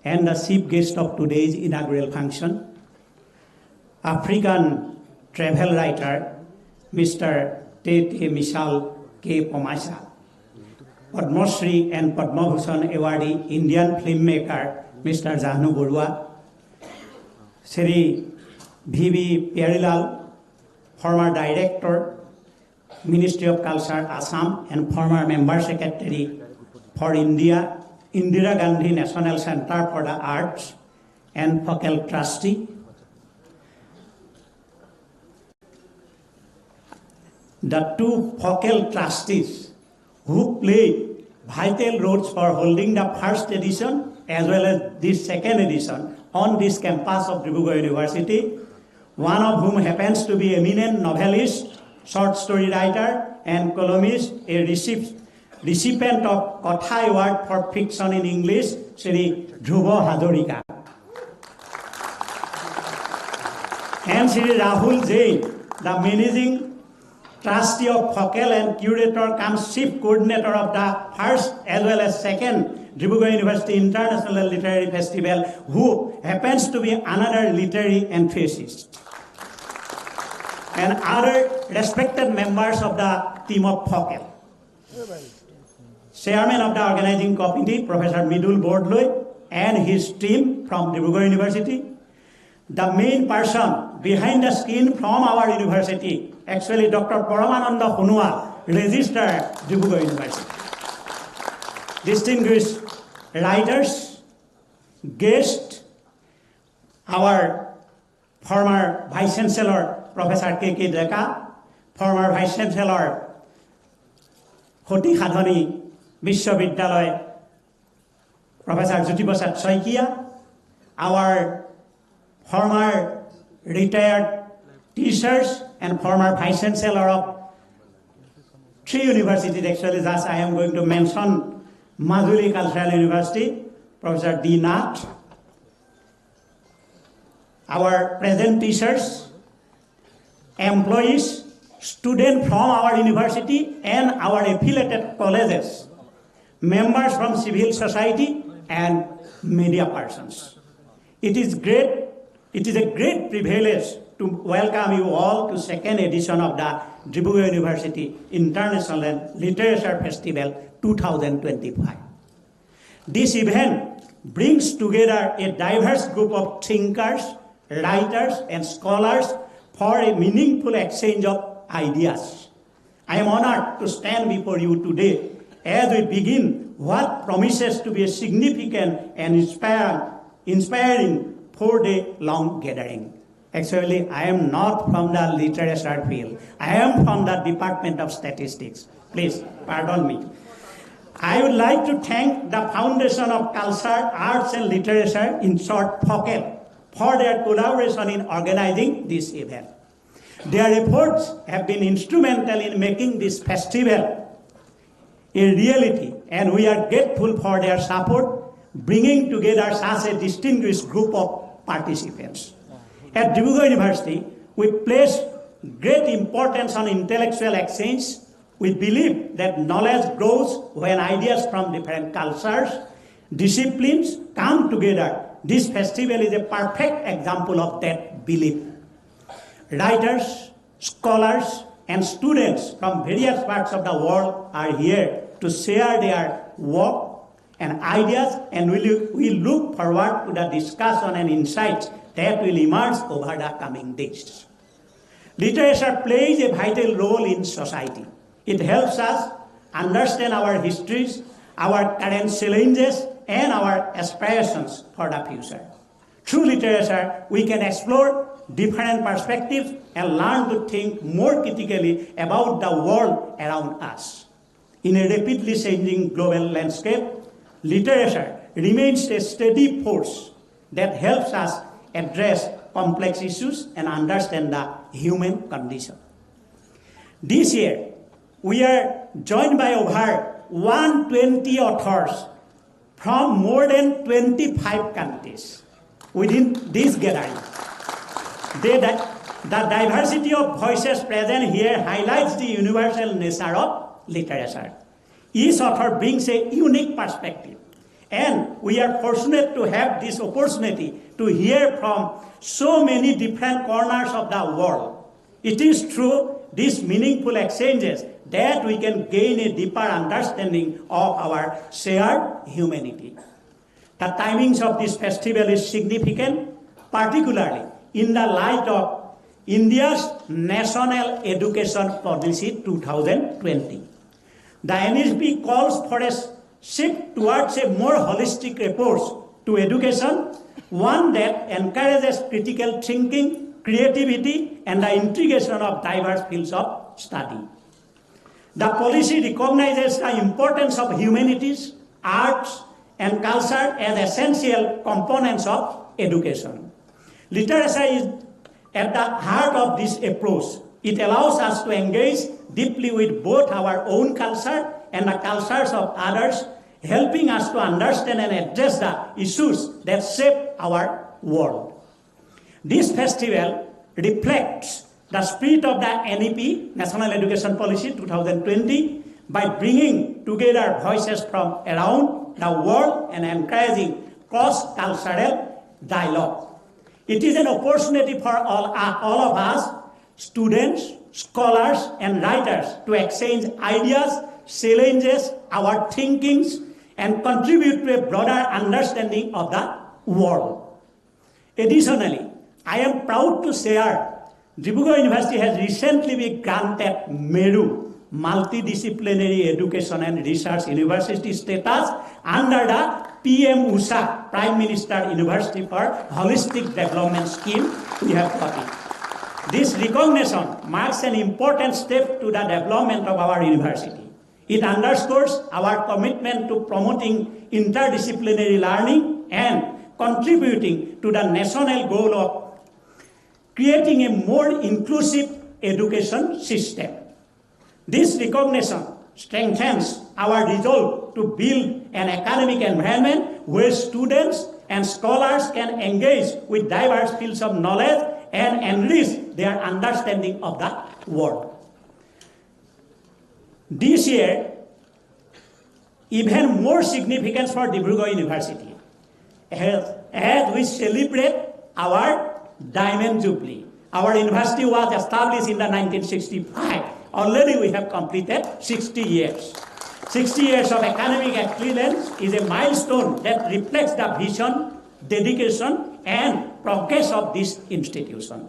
and the chief guest of today's inaugural function, African travel writer, Mr. Tete Michal K. Pomasa, Padma Shri and Padma Bhushan awardee Indian filmmaker, Mr. Jahnu Borua, Sri V.V. Pyarilal, former director, Ministry of Culture, Assam, and former member secretary for India, Indira Gandhi National Center for the Arts and focal trustee. The two focal trustees who played vital roles for holding the first edition as well as this second edition on this campus of Dibrugarh University, one of whom happens to be eminent novelist, short story writer, and columnist, a recipient of Katha Award for Fiction in English, Sri Dhruva Hazarika. And Sri Rahul Jain, the managing trustee of Focal and curator comes chief coordinator of the first as well as second Dibrugarh University International Literary Festival, who happens to be another literary enthusiast. And other respected members of the team of Focal. Chairman of the organizing committee, Professor Midul Bordloi, and his team from Dibrugarh University. The main person behind the screen from our university, actually Dr. Paramananda Honua, Registrar, Dibrugarh University. Distinguished writers, guests, our former Vice Chancellor, Professor K.K. Deka, former Vice Chancellor, Hoti Khadhani Vishwavidyalaya, Professor Jyotipasad Saikia, our former retired teachers and former Vice Chancellor of 3 universities, actually, thus I am going to mention Majuli Cultural University, Professor D. Nath, our present teachers, employees, students from our university and our affiliated colleges, members from civil society and media persons. It is a great privilege to welcome you all to second edition of the Dibrugarh University International Literature Festival 2025. This event brings together a diverse group of thinkers, writers, and scholars for a meaningful exchange of ideas. I am honored to stand before you today as we begin what promises to be a significant and inspiring 4-day-long gathering. Actually, I am not from the literature field. I am from the Department of Statistics. Please, pardon me. I would like to thank the Foundation of Culture, Arts and Literature, in short, Focal, for their collaboration in organizing this event. Their efforts have been instrumental in making this festival a reality, and we are grateful for their support, bringing together such a distinguished group of participants. At Dibrugarh University, we place great importance on intellectual exchange. We believe that knowledge grows when ideas from different cultures, disciplines come together. This festival is a perfect example of that belief. Writers, scholars, and students from various parts of the world are here to share their work and ideas, and we look forward to the discussion and insights that will emerge over the coming days. Literature plays a vital role in society. It helps us understand our histories, our current challenges, and our aspirations for the future. Through literature, we can explore different perspectives and learn to think more critically about the world around us. In a rapidly changing global landscape, literature remains a steady force that helps us address complex issues and understand the human condition. This year, we are joined by over 120 authors from more than 25 countries within this gathering. The diversity of voices present here highlights the universal nature of literature. Each author brings a unique perspective, And we are fortunate to have this opportunity to hear from so many different corners of the world. It is through these meaningful exchanges that we can gain a deeper understanding of our shared humanity. The timings of this festival is significant, particularly in the light of India's National Education Policy 2020. The NSP calls for a shift towards a more holistic approach to education, one that encourages critical thinking, creativity, and the integration of diverse fields of study. The policy recognizes the importance of humanities, arts, and culture as essential components of education. Literature is at the heart of this approach. It allows us to engage deeply with both our own culture and the cultures of others, helping us to understand and address the issues that shape our world. This festival reflects the spirit of the NEP, National Education Policy 2020, by bringing together voices from around the world and encouraging cross-cultural dialogue. It is an opportunity for all of us, students, scholars, and writers, to exchange ideas, challenges our thinkings, and contribute to a broader understanding of the world. Additionally, I am proud to share Dibrugarh University has recently been granted MERU, Multidisciplinary Education and Research University status under the PM USA, Prime Minister University for Holistic Development Scheme. We have got it. This recognition marks an important step to the development of our university. It underscores our commitment to promoting interdisciplinary learning and contributing to the national goal of creating a more inclusive education system. This recognition strengthens our resolve to build an academic environment where students and scholars can engage with diverse fields of knowledge and enrich their understanding of the world. This year, even more significance for Dibrugarh University, as we celebrate our Diamond Jubilee. Our university was established in the 1965. Already we have completed 60 years. 60 years of academic excellence is a milestone that reflects the vision, dedication, and progress of this institution.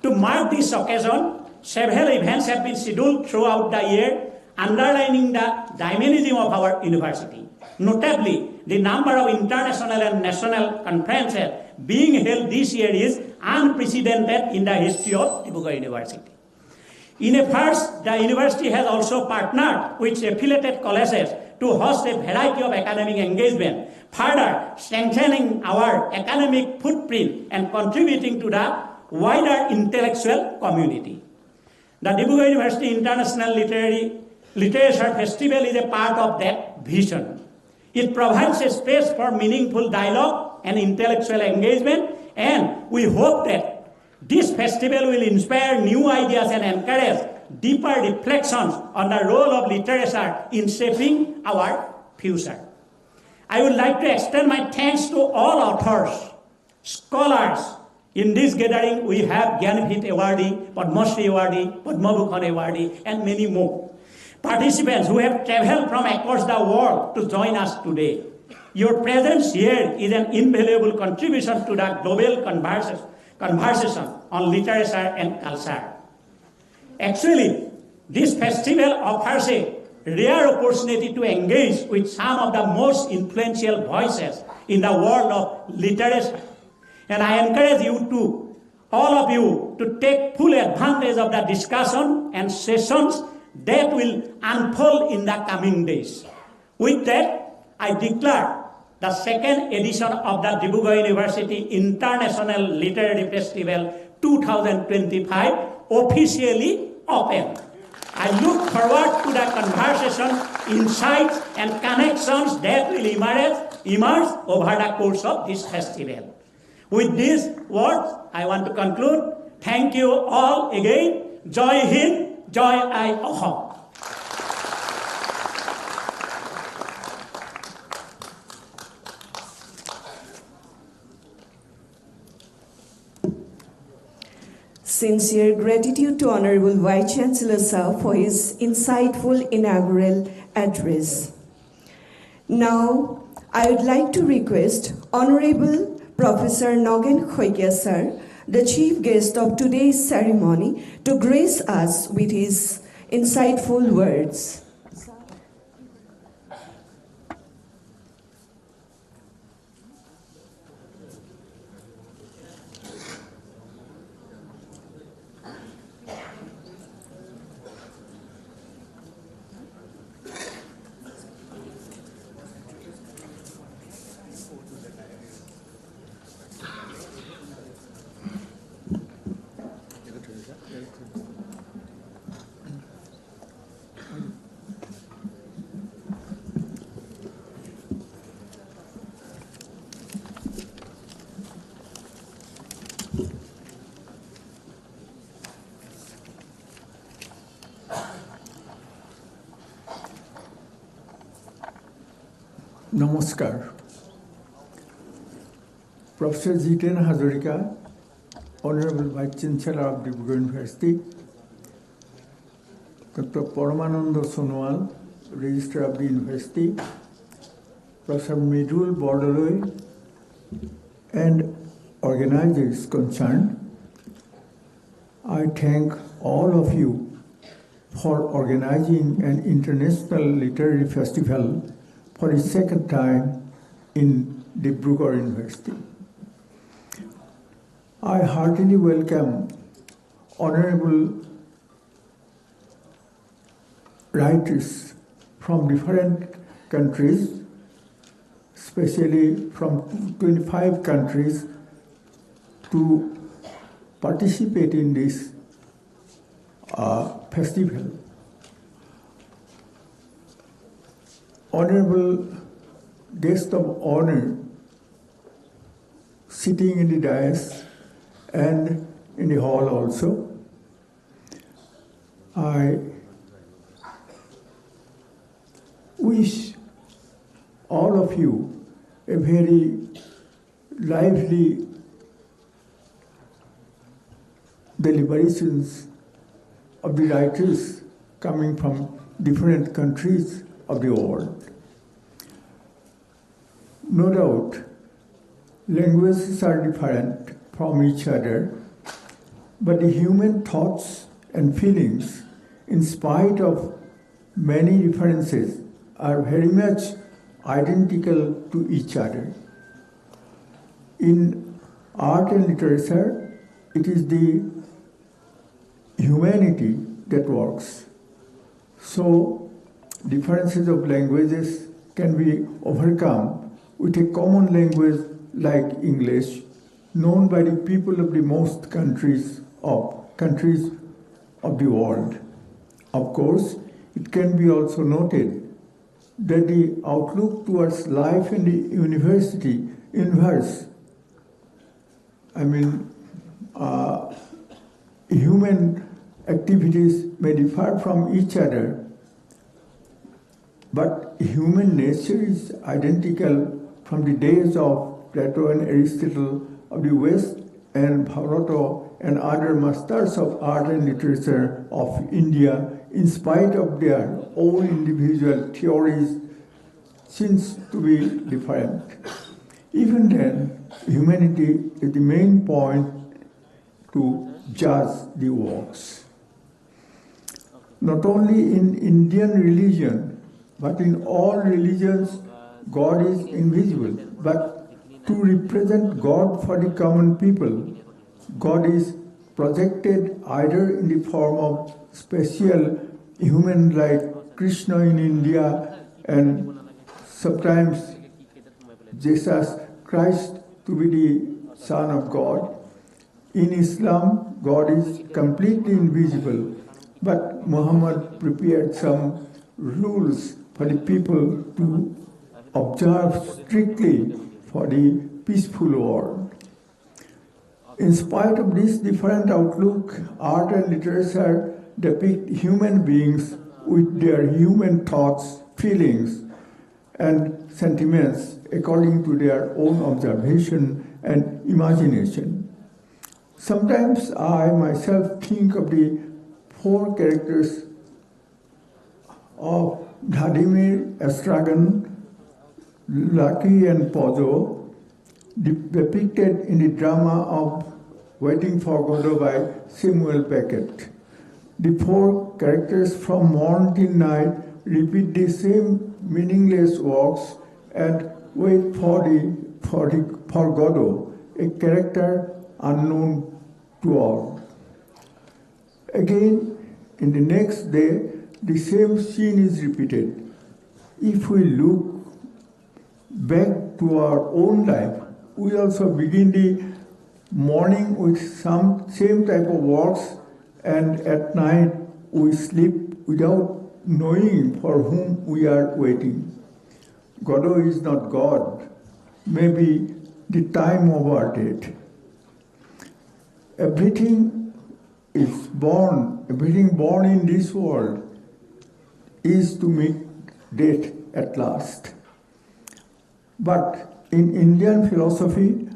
To mark this occasion, several events have been scheduled throughout the year, underlining the dynamism of our university. Notably, the number of international and national conferences being held this year is unprecedented in the history of Dibrugarh University. In a first, the university has also partnered with affiliated colleges to host a variety of academic engagement, further strengthening our academic footprint and contributing to the wider intellectual community. The Dibrugarh University International Literature Festival is a part of that vision. It provides a space for meaningful dialogue and intellectual engagement, and we hope that this festival will inspire new ideas and encourage deeper reflections on the role of literature in shaping our future. I would like to extend my thanks to all authors, scholars. In this gathering, we have Gyanpith Awardee, Padma Shri Awardee, Padma Bhushan Awardee, and many more. Participants who have traveled from across the world to join us today. Your presence here is an invaluable contribution to the global conversation on literature and culture. Actually, this festival offers a rare opportunity to engage with some of the most influential voices in the world of literature. And I encourage all of you, to take full advantage of the discussion and sessions that will unfold in the coming days. With that, I declare the second edition of the Dibrugarh University International Literary Festival 2025 officially open. I look forward to the conversation, insights, and connections that will emerge over the course of this festival. With these words, I want to conclude. Thank you all again. Jai Hind, Jai Ahom. Sincere gratitude to Honorable Vice Chancellor Sir for his insightful inaugural address. Now, I would like to request Honorable Professor Nogen Khoikia Sir, the chief guest of today's ceremony, to grace us with his insightful words. Namaskar. Professor Jiten Hazarika, Honorable Vice Chancellor of Dibrugarh University, Dr. Paramananda Sonowal, Registrar of the University, Professor Midul Bordoloi, and organizers concerned, I thank all of you for organizing an international literary festival for the second time in Dibrugarh University. I heartily welcome honorable writers from different countries, especially from 25 countries, to participate in this festival. Honorable guest of honor sitting in the dais and in the hall also, I wish all of you a very lively deliberations of the writers coming from different countries of the world. No doubt, languages are different from each other, but the human thoughts and feelings, in spite of many differences, are very much identical to each other. In art and literature, it is the humanity that works. So, differences of languages can be overcome with a common language like English, known by the people of the most countries of the world. Of course, it can be also noted that the outlook towards life in the universe, human activities may differ from each other, but human nature is identical from the days of Plato and Aristotle of the West and Bharata and other masters of art and literature of India, in spite of their own individual theories, seems to be different. Even then, humanity is the main point to judge the works. Not only in Indian religion, but in all religions, God is invisible. But to represent God for the common people, God is projected either in the form of special human like Krishna in India, and sometimes Jesus Christ to be the Son of God. In Islam, God is completely invisible, but Muhammad prepared some rules for the people to observe strictly for the peaceful world. In spite of this different outlook, art and literature depict human beings with their human thoughts, feelings, and sentiments according to their own observation and imagination. Sometimes I myself think of the four characters of Vladimir Estragon, Lucky and Pozo, depicted in the drama of Waiting for Godot by Samuel Beckett. The four characters from morn till night repeat the same meaningless works and wait for Godot, a character unknown to all. Again, in the next day, the same scene is repeated. If we look back to our own life, we also begin the morning with some same type of works, and at night we sleep without knowing for whom we are waiting. Godot is not God, maybe the time of our death. Everything born in this world is to meet death at last. But in Indian philosophy,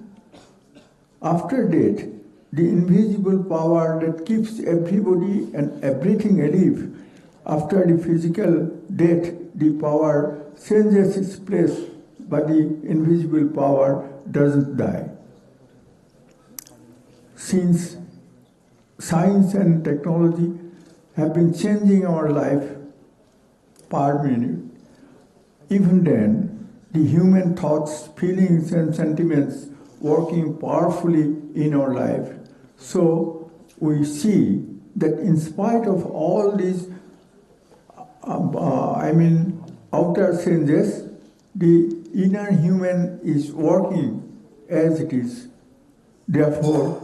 after death, the invisible power that keeps everybody and everything alive, after the physical death, the power changes its place, but the invisible power doesn't die. Since science and technology have been changing our life per minute, even then, the human thoughts, feelings, and sentiments working powerfully in our life. So we see that in spite of all these, outer changes, the inner human is working as it is. Therefore,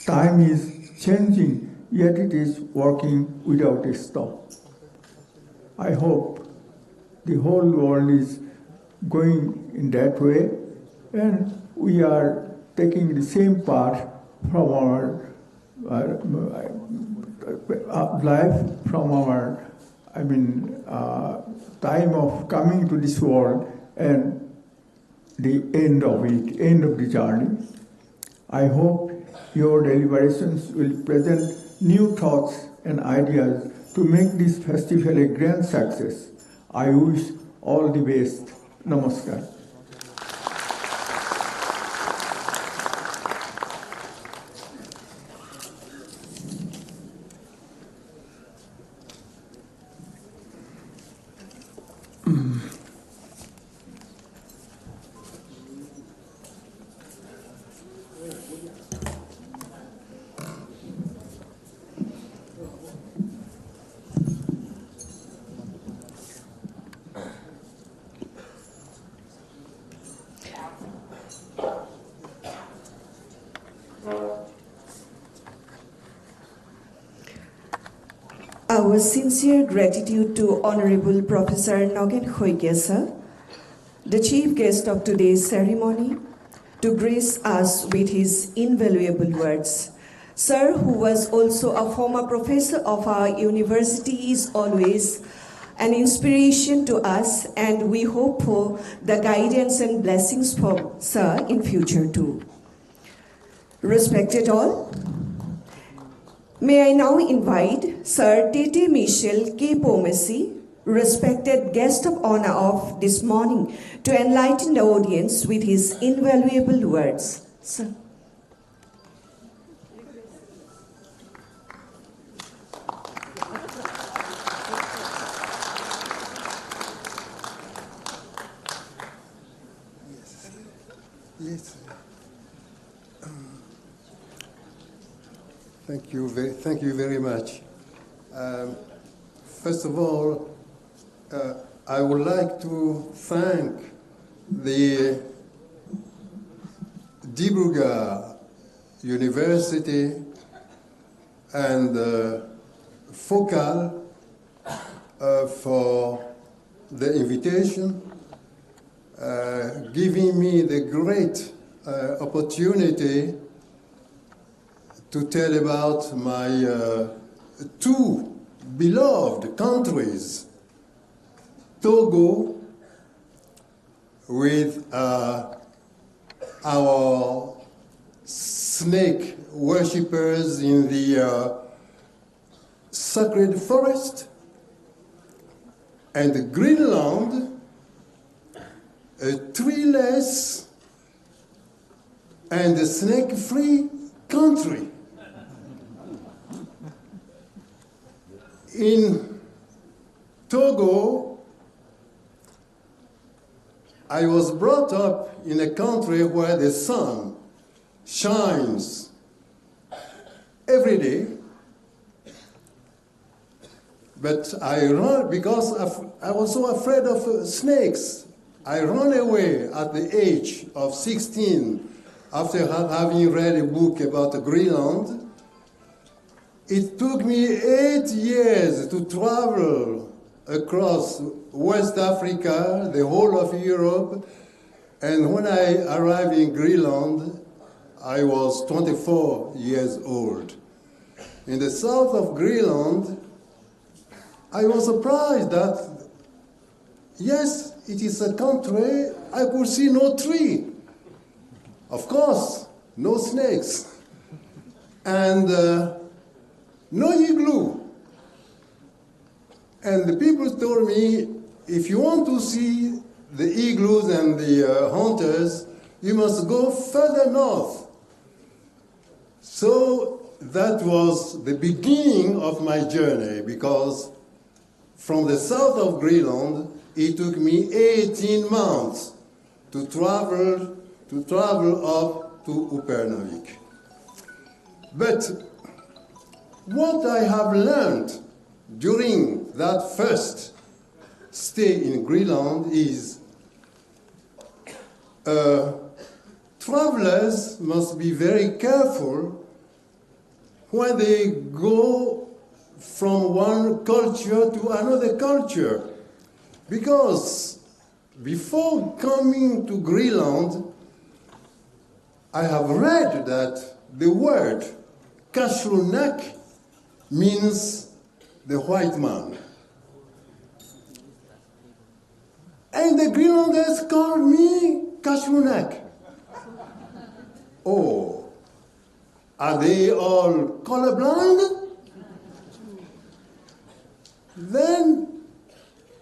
time is changing, yet it is working without a stop. I hope the whole world is going in that way, and we are taking the same path from our life, from our time of coming to this world and the end of it, end of the journey. I hope your deliberations will present new thoughts and ideas to make this festival a grand success. I wish all the best. Namaskar. Our sincere gratitude to Honorable Professor Nogen Khoike sir, the chief guest of today's ceremony, to grace us with his invaluable words. Sir, who was also a former professor of our university, is always an inspiration to us, and we hope for the guidance and blessings from Sir in future too. Respected all, may I now invite Sir Tete Michel K. Pomesi, respected guest of honor of this morning, to enlighten the audience with his invaluable words. Sir. Yes. Thank you very much. First of all, I would like to thank the Dibrugarh University and Focal for the invitation, giving me the great opportunity to tell about my two beloved countries, Togo, with our snake worshippers in the sacred forest, and Greenland, a treeless and a snake-free country. In Togo, I was brought up in a country where the sun shines every day, but I run because I was so afraid of snakes. I ran away at the age of 16 after having read a book about Greenland. It took me 8 years to travel across West Africa, the whole of Europe, and when I arrived in Greenland, I was 24 years old. In the south of Greenland, I was surprised that, yes, it is a country I could see no tree. Of course, no snakes. And no igloo. And the people told me, if you want to see the igloos and the hunters, you must go further north. So that was the beginning of my journey, because from the south of Greenland, it took me 18 months to travel up to Upernavik. But what I have learned during that first stay in Greenland is travelers must be very careful when they go from one culture to another culture. Because before coming to Greenland, I have read that the word Kashlunak means the white man. And the Greenlanders called me Kashlunak. Oh, are they all colorblind? Then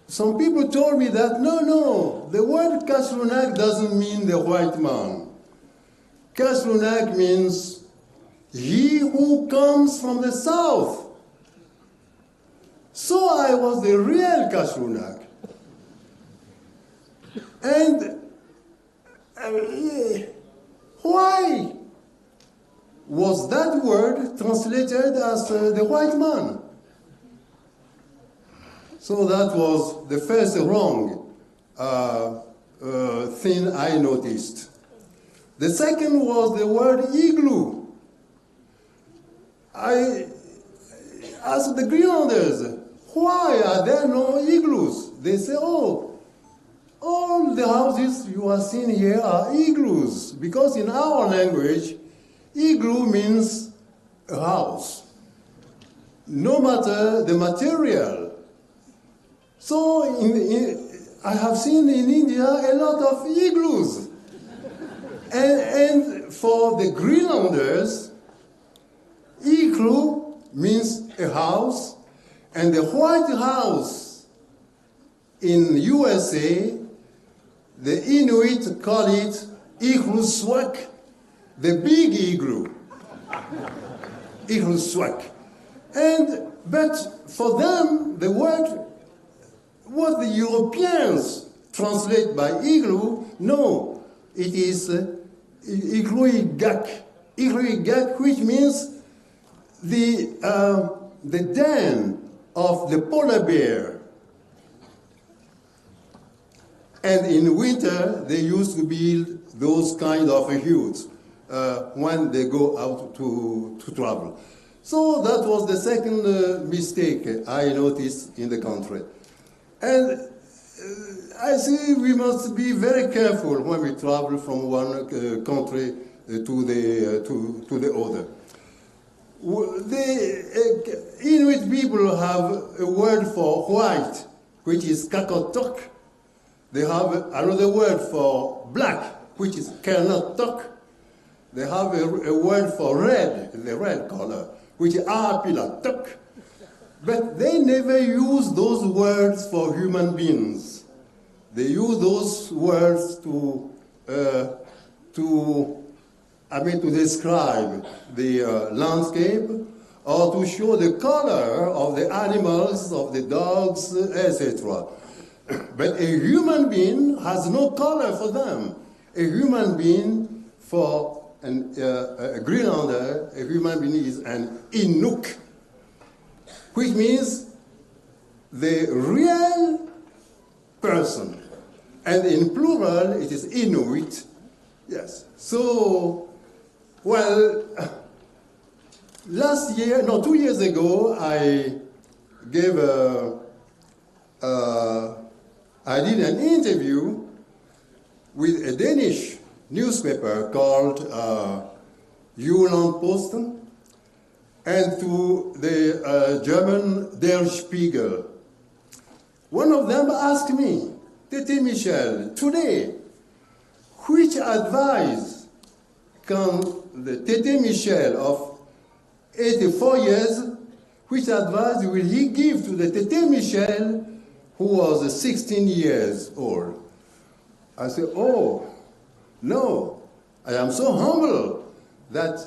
some people told me that no, the word Kashlunak doesn't mean the white man. Kashlunak means he who comes from the south. So I was the real Kashlunak. And why was that word translated as the white man? So that was the first wrong thing I noticed. The second was the word igloo. I asked the Greenlanders, why are there no igloos? They say, oh, all the houses you are seeing here are igloos, because in our language, igloo means a house, no matter the material. So I have seen in India a lot of igloos. And for the Greenlanders, igloo means a house, and the White House in USA, the Inuit call it igloo-swak, the big igloo, igloo-swak. But for them, the word, what the Europeans translate by igloo, no, it is igloo-gak. Igloo-gak, which means the den of the polar bear. And in winter, they used to build those kind of huts when they go out to travel. So that was the second mistake I noticed in the country. And I see we must be very careful when we travel from one country to the other. The Inuit people have a word for white, which is kakotok. They have another word for black, which is kernatok. they have a word for red, the red color, which is apila, tuk. But they never use those words for human beings. They use those words to describe the landscape or to show the color of the animals, of the dogs, etc. But a human being has no color for them. A human being for a Greenlander, a human being is an Inuk, which means the real person. And in plural, it is Inuit. Yes. So, well, 2 years ago, I did an interview with a Danish newspaper called Jyllands-Posten and to the German Der Spiegel. One of them asked me, Tete Michel, today, which advice can the Tete Michel of 84 years, which advice will he give to the Tete Michel who was 16 years old? I said, oh, no, I am so humble that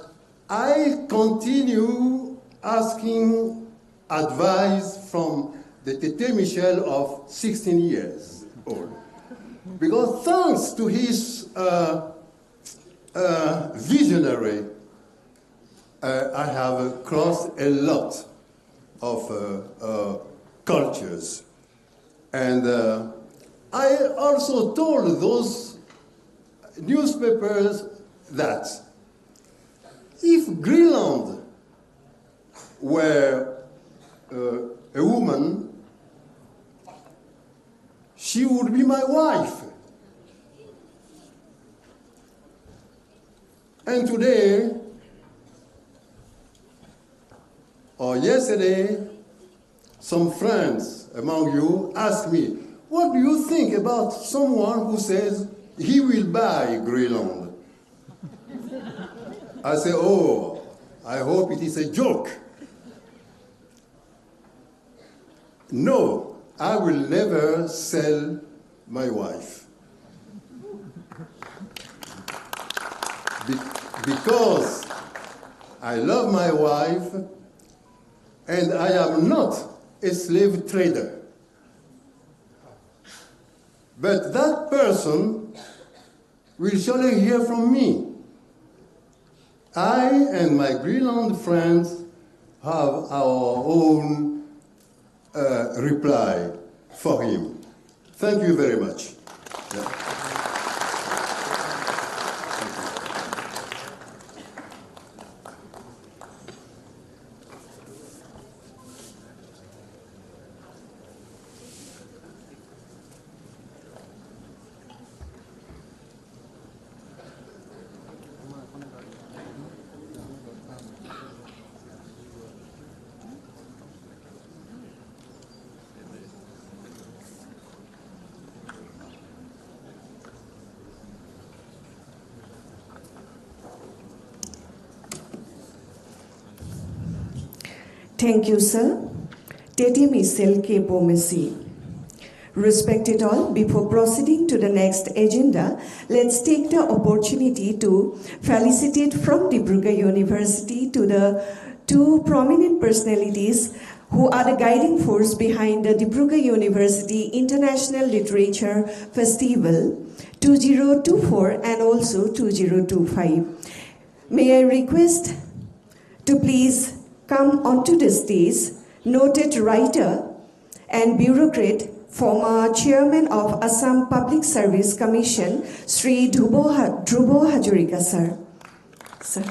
I continue asking advice from the Tete Michel of 16 years old. Because thanks to his visionary, I have crossed a lot of cultures. And I also told those newspapers that if Greenland were a woman, she would be my wife. And today, or yesterday, some friends among you asked me, what do you think about someone who says he will buy Greenland? I say, oh, I hope it is a joke. No, I will never sell my wife. Because I love my wife and I am not a slave trader. But that person will surely hear from me. I and my Greenland friends have our own reply for him. Thank you very much. Yeah. Thank you, sir. Tete Michel K. Pomesi. Respected all, before proceeding to the next agenda, let's take the opportunity to felicitate from Dibrugarh University to the two prominent personalities who are the guiding force behind the Dibrugarh University International Literature Festival 2024 and also 2025. May I request to please come onto the stage, noted writer and bureaucrat, former chairman of Assam Public Service Commission, Sri Dhrubo Hajorika, sir. Sir.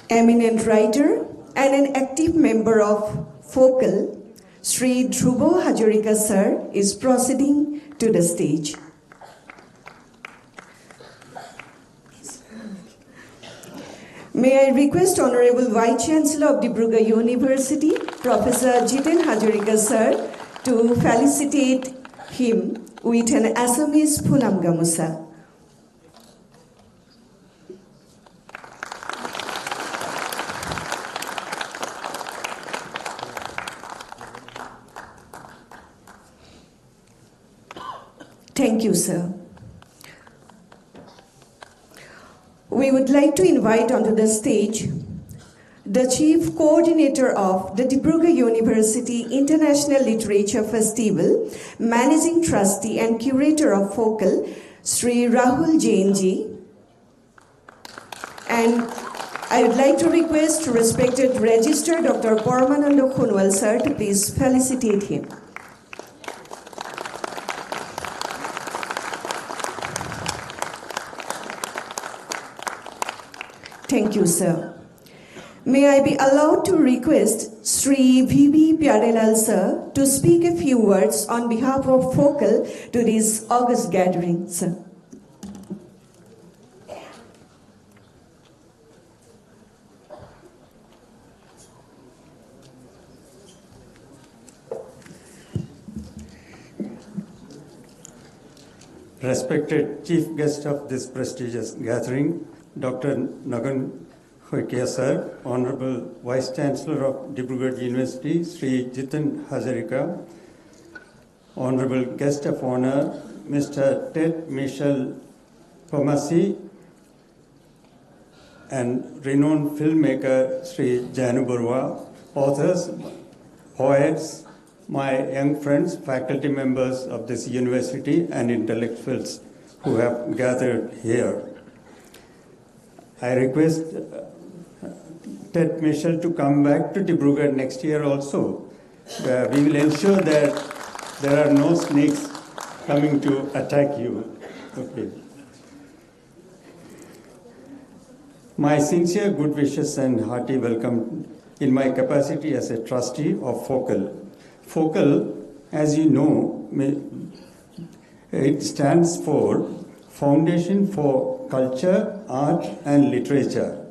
Eminent writer and an active member of Focal, Sri Dhrubo Hajorika, sir, is proceeding to the stage. May I request Honorable Vice Chancellor of Dibrugarh University, Professor Jiten Hazarika sir, to felicitate him with an Assamese Phulam Gamusa. Thank you, sir. We would like to invite onto the stage the Chief Coordinator of the Dibrugarh University International Literature Festival, Managing Trustee and Curator of Focal, Sri Rahul Jain ji. And I would like to request respected Registrar Dr. Paramananda Khunwal sir to please felicitate him. Thank you, sir. May I be allowed to request Sri V.B. Pyarelal sir to speak a few words on behalf of Focal to this August gathering, sir. Respected chief guest of this prestigious gathering, Dr. Nagan Khoikia sir, Honorable Vice Chancellor of Dibrugarh University, Sri Jiten Hazarika, Honorable Guest of Honor, Mr. Ted Michel Pomasi, and renowned filmmaker Sri Janu Barua, authors, poets, my young friends, faculty members of this university, and intellectuals who have gathered here. I request Ted Michel to come back to Dibrugarh next year also. We will ensure that there are no snakes coming to attack you. Okay. My sincere good wishes and hearty welcome in my capacity as a trustee of Focal. Focal, as you know, it stands for Foundation for Culture, Art and Literature.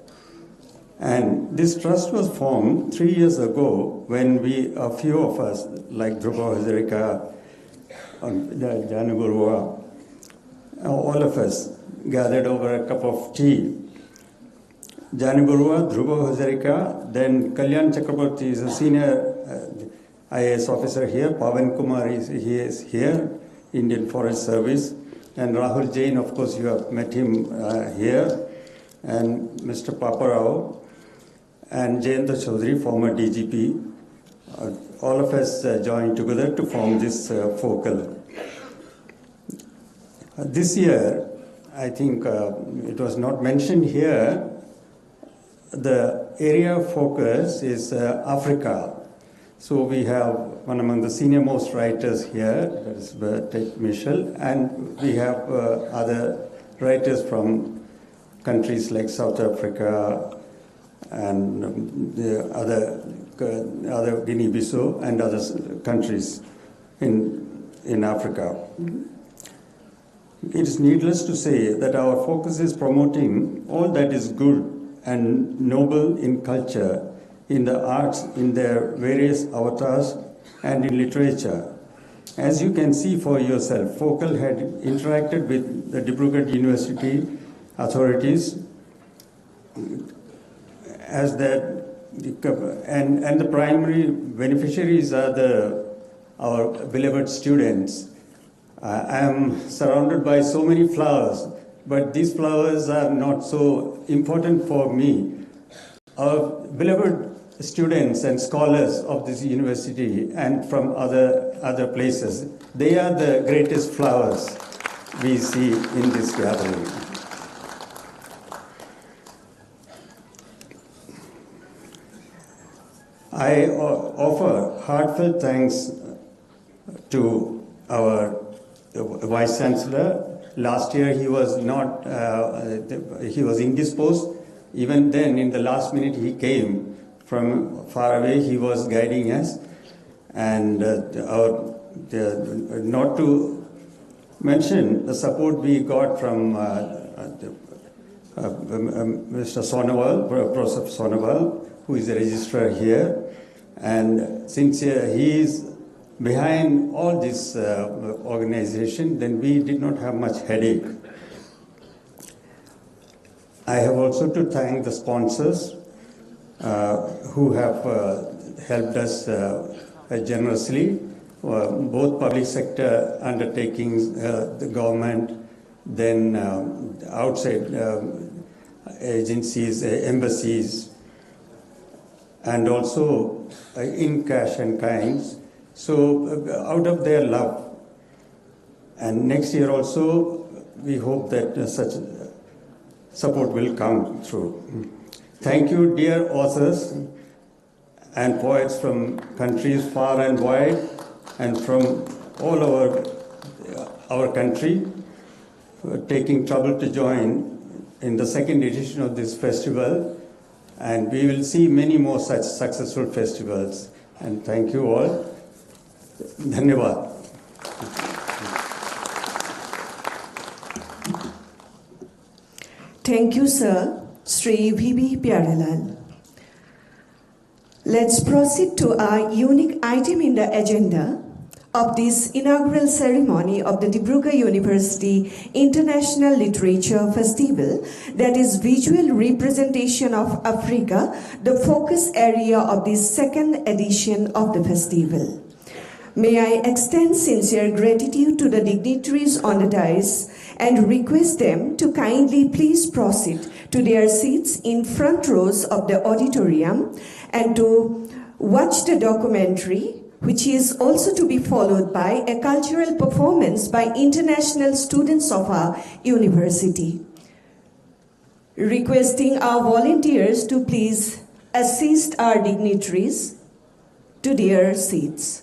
And this trust was formed 3 years ago when a few of us, like Dibrugarh Hazarika, Janu Barua, all of us gathered over a cup of tea. Janu Barua, Dibrugarh Hazarika, then Kalyan Chakraborty is a senior IAS officer here, Pavan Kumar is here, Indian Forest Service, and Rahul Jain, of course, you have met him here, and Mr. Paparao, and Jayendra Chaudhary, former DGP. All of us joined together to form this Focal. This year, I think it was not mentioned here, the area of focus is Africa. So we have one among the senior most writers here, that is Ted Michel, and we have other writers from countries like South Africa and the other Guinea-Bissau and other countries in Africa. It is needless to say that our focus is promoting all that is good and noble in culture, in the arts, in their various avatars, and in literature. As you can see for yourself, Focal had interacted with the Dibrugarh University authorities as that, and the primary beneficiaries are our beloved students. I am surrounded by so many flowers, but these flowers are not so important for me. Our beloved students and scholars of this university and from other places, they are the greatest flowers we see in this gathering. I offer heartfelt thanks to our Vice Chancellor. Last year he was he was indisposed. Even then, in the last minute, he came from far away. He was guiding us, and not to mention the support we got from Mr. Sonowal, Professor Sonowal, who is a registrar here. And since he is behind all this organization, then we did not have much headache. I have also to thank the sponsors who have helped us generously, both public sector undertakings, the government, then outside agencies, embassies, and also in cash and kinds. So out of their love. And next year also, we hope that such support will come through. Thank you, dear authors and poets from countries far and wide and from all over our country for taking trouble to join in the second edition of this festival. And we will see many more such successful festivals. And thank you all. Dhanyavad. Thank you, sir. Sri V.B. Pyarelal. Let's proceed to our unique item in the agenda of this inaugural ceremony of the Dibrugarh University International Literature Festival, that is visual representation of Africa, the focus area of this second edition of the festival. May I extend sincere gratitude to the dignitaries on the dais and request them to kindly please proceed to their seats in front rows of the auditorium and to watch the documentary, which is also to be followed by a cultural performance by international students of our university. Requesting our volunteers to please assist our dignitaries to their seats.